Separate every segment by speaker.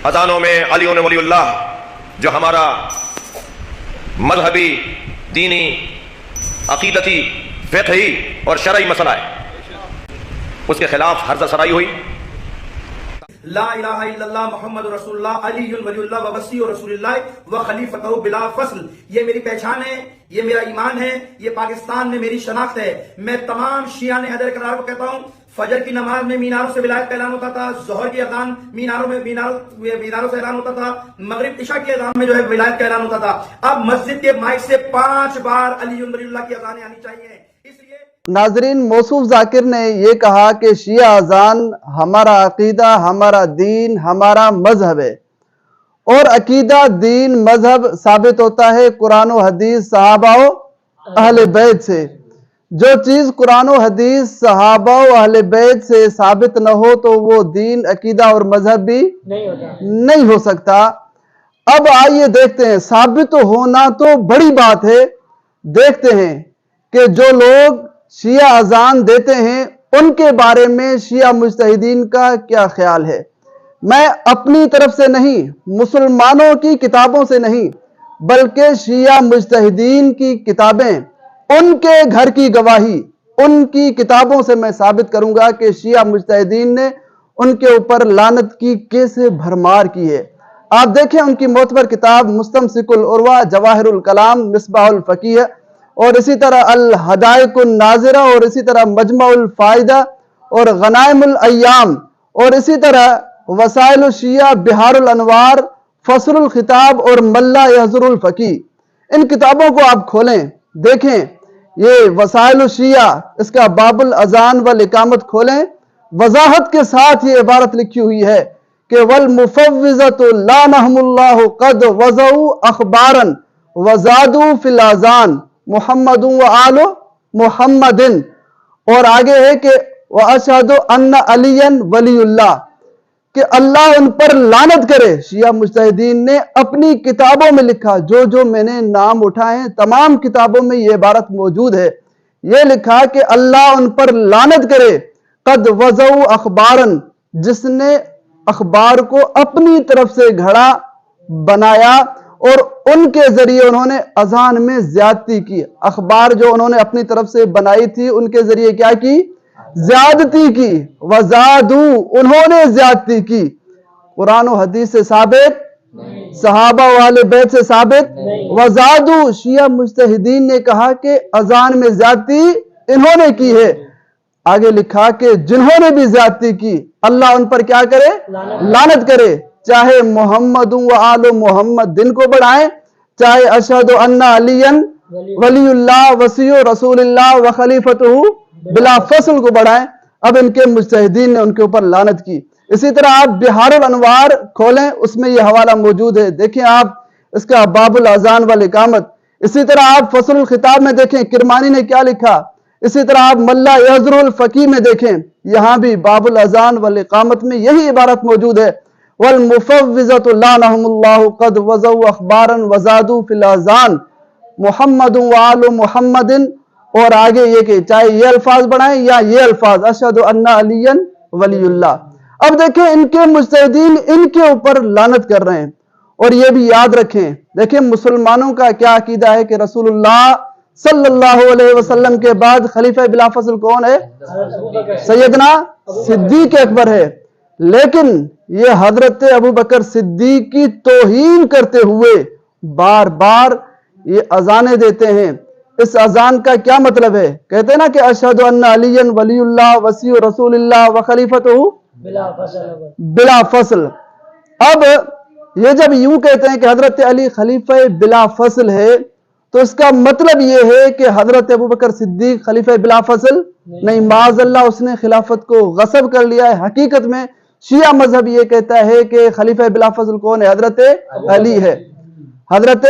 Speaker 1: अजानों में अली वलीउल्लाह जो हमारा मजहबी, दीनी, अकीदती, फ़िक़ही और शरई मसला है, उसके खिलाफ हर्ज़ सराई हुई।
Speaker 2: ला इलाहा इल्लल्लाह मुहम्मद रसूलुल्लाह अलीयुल वलीउल्लाह व वसीयु रसूलुल्लाह व खलीफतहु बिला फस्ल। ये मेरी पहचान है, ये मेरा ईमान है, ये पाकिस्तान में मेरी शनाख्त है। मैं तमाम शिया ने हैदर करार को कहता हूँ, फजर की नमाज में मीनारों से विलायत का ऐलान होता था, ज़ोहर की अज़ान मीनारों से ऐलान होता था, मगरिब इशा की अज़ान में जो है विलायत का ऐलान होता था। अब मस्जिद के माइक से 5 बार अलीयुल वलीउल्लाह की अज़ानें आनी चाहिए। इसलिए
Speaker 3: नाजरीन, मौसूफ जाकिर ने ये कहा कि शिया अजान हमारा अकीदा, हमारा दीन, हमारा मजहब है। और अकीदा, दीन, मजहब साबित होता है कुरान और हदीस, सहाबा और अहले बैत से। जो चीज कुरान और हदीस, सहाबा और अहले बैत से साबित न हो तो वो दीन, अकीदा और मजहब भी नहीं हो सकता। अब आइए देखते हैं, साबित होना तो बड़ी बात है। देखते हैं कि जो लोग शिया अजान देते हैं उनके बारे में शिया मुज्तहिदीन का क्या ख्याल है। मैं अपनी तरफ से नहीं, मुसलमानों की किताबों से नहीं, बल्कि शिया मुज्तहिदीन की किताबें, उनके घर की गवाही, उनकी किताबों से मैं साबित करूंगा कि शिया मुज्तहिदीन ने उनके ऊपर लानत की कैसे भरमार की है। आप देखें उनकी मोतबर किताब मुस्तमसिकुल उर्वा, जवाहिरुल कलाम, मिसबाहुल फकीह, और इसी तरह अल हदायकुन नाज़िरा, और इसी तरह मजमुउल फायदा और गनाइमुल अय्याम, और इसी तरह वसाइल शिया, बिहारुल अनवार, फसलुल खिताब और मल्ला यहजुरुल फकी। इन किताबों को आप खोलें, देखें। ये वसाइल शिया, इसका बाबुल अजान वल इकामत खोलें, वजाहत के साथ ये इबारत लिखी हुई है कि वल मुफव्विज़तु लानहुमुल्लाहु कद वज़उ अखबारन वज़ादू फिल अज़ान मुहम्मदु व आलो मुहम्मदिन। और आगे है कि व अशहदु अन्ना अलियन वलीउल्लाह, कि अल्लाह उन पर लानत करे। शिया मुज्तहिदीन ने अपनी किताबों में लिखा, जो जो मैंने नाम उठाए हैं तमाम किताबों में ये इबारत मौजूद है। ये लिखा कि अल्लाह उन पर लानत करे। कद वज़उ अखबारन, जिसने अखबार को अपनी तरफ से घड़ा बनाया और उनके जरिए उन्होंने अजान में ज्यादती की। अखबार जो उन्होंने अपनी तरफ से बनाई थी, उनके जरिए क्या की? ज्यादती की। वजादू, उन्होंने ज्यादती की। कुरान और हदीस से साबित, सहाबा वाले बैत से साबित। वजादू, शिया मुज्तहिदीन ने कहा कि अजान में ज्यादती इन्होंने की है। आगे लिखा कि जिन्होंने भी ज्यादती की अल्लाह उन पर क्या करे? लानत करे। चाहे मोहम्मद व आलो मोहम्मद दिन को बढ़ाएं, चाहे अशहदु अन्ना अलियन वलीउल्लाह वसीयु रसूलुल्लाह व खलीफतहु बिला फस्ल को बढ़ाएं। अब इनके मुज्तहिदीन ने उनके ऊपर लानत की। इसी तरह आप बिहारुल अनवार खोलें, उसमें यह हवाला मौजूद है। देखें आप इसका बाबुल अजान वल इकामत। इसी तरह आप फसलुल खिताब में देखें किरमानी ने क्या लिखा। इसी तरह आप मल्ला यहजुरुल फकी में देखें, यहां भी बाबुल अजान वल इकामत में यही इबारत मौजूद है। वल मुफव्विज़तु लानहुमुल्लाहु कद वज़उ अखबारन वज़ादू फिल अज़ान मुहम्मदु व आलु मुहम्मदिन। और आगे ये कि चाहे ये अल्फाज बढ़ाएं या ये अल्फाज, अशहदु अन्ना अलियन वलीउल्लाह। अब देखें इनके मुज्तहिदीन इनके ऊपर लानत कर रहे हैं। और ये भी याद रखें, देखें मुसलमानों का क्या अकीदा है कि रसूलुल्लाह सल्लल्लाहु अलैहि वसल्लम के बाद खलीफा बिला फज़ल कौन है? सैयदना सिद्दीक अकबर है। लेकिन ये हजरत अबू बकर सिद्दीक की तौहीन करते हुए बार बार ये अजानें देते हैं। इस अजान का क्या मतलब है? कहते हैं ना कि अशहदु अन्ना अलियन वलीउल्लाह वसीयु रसूलुल्लाह व खलीफतहु बिला फस्ल। अब ये जब यूं कहते हैं कि हजरत अली खलीफा बिला फस्ल है, तो इसका मतलब ये है कि हजरत अबू बकर सिद्दीक खलीफा बिला फस्ल नहीं, माज़अल्लाह उसने खिलाफत को गस्ब कर लिया है। हकीकत में शिया मजहब ये कहता है कि खलीफा बिला फज़ल कौन है? हजरत अली है। हजरत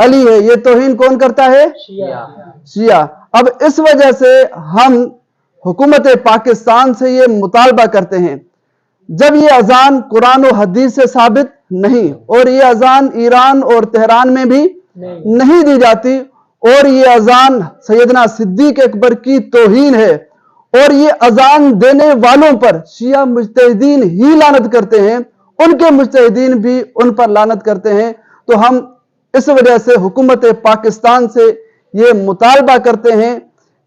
Speaker 3: अली है। ये तौहीन कौन करता है? शिया। अब इस वजह से हम हुकूमत पाकिस्तान से ये मुतालबा करते हैं, जब ये अजान कुरान और हदीस से साबित नहीं, और ये अजान ईरान और तेहरान में भी नहीं दी जाती, और ये अजान सैयदना सिद्दीक अकबर की तौहीन है, और ये अजान देने वालों पर शिया मुज्तहिदीन ही लानत करते हैं, ان کے مجتہدین بھی ان پر لعنت کرتے ہیں۔ تو ہم اس وجہ سے حکومت پاکستان سے یہ مطالبہ کرتے ہیں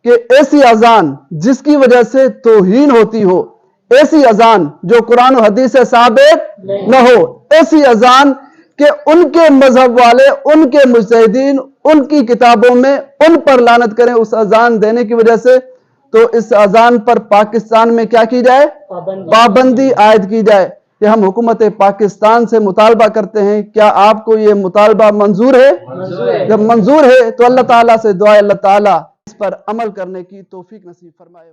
Speaker 3: کہ ایسی اذان جس کی وجہ سے توہین ہوتی ہو، ایسی اذان جو قرآن و حدیث سے ثابت نہ ہو، ایسی اذان کہ ان کے مذہب والے، ان کے مجتہدین ان کی کتابوں میں ان پر لعنت کریں اس اذان دینے کی وجہ سے، تو اس اذان پر پاکستان میں کیا کی جائے؟ پابندی عائد کی جائے۔ کہ ہم حکومت پاکستان سے مطالبہ کرتے ہیں، کیا آپ کو یہ مطالبہ منظور ہے؟ جب منظور ہے تو اللہ تعالیٰ سے دعا ہے اللہ تعالیٰ اس پر عمل کرنے کی توفیق نصیب فرمائے۔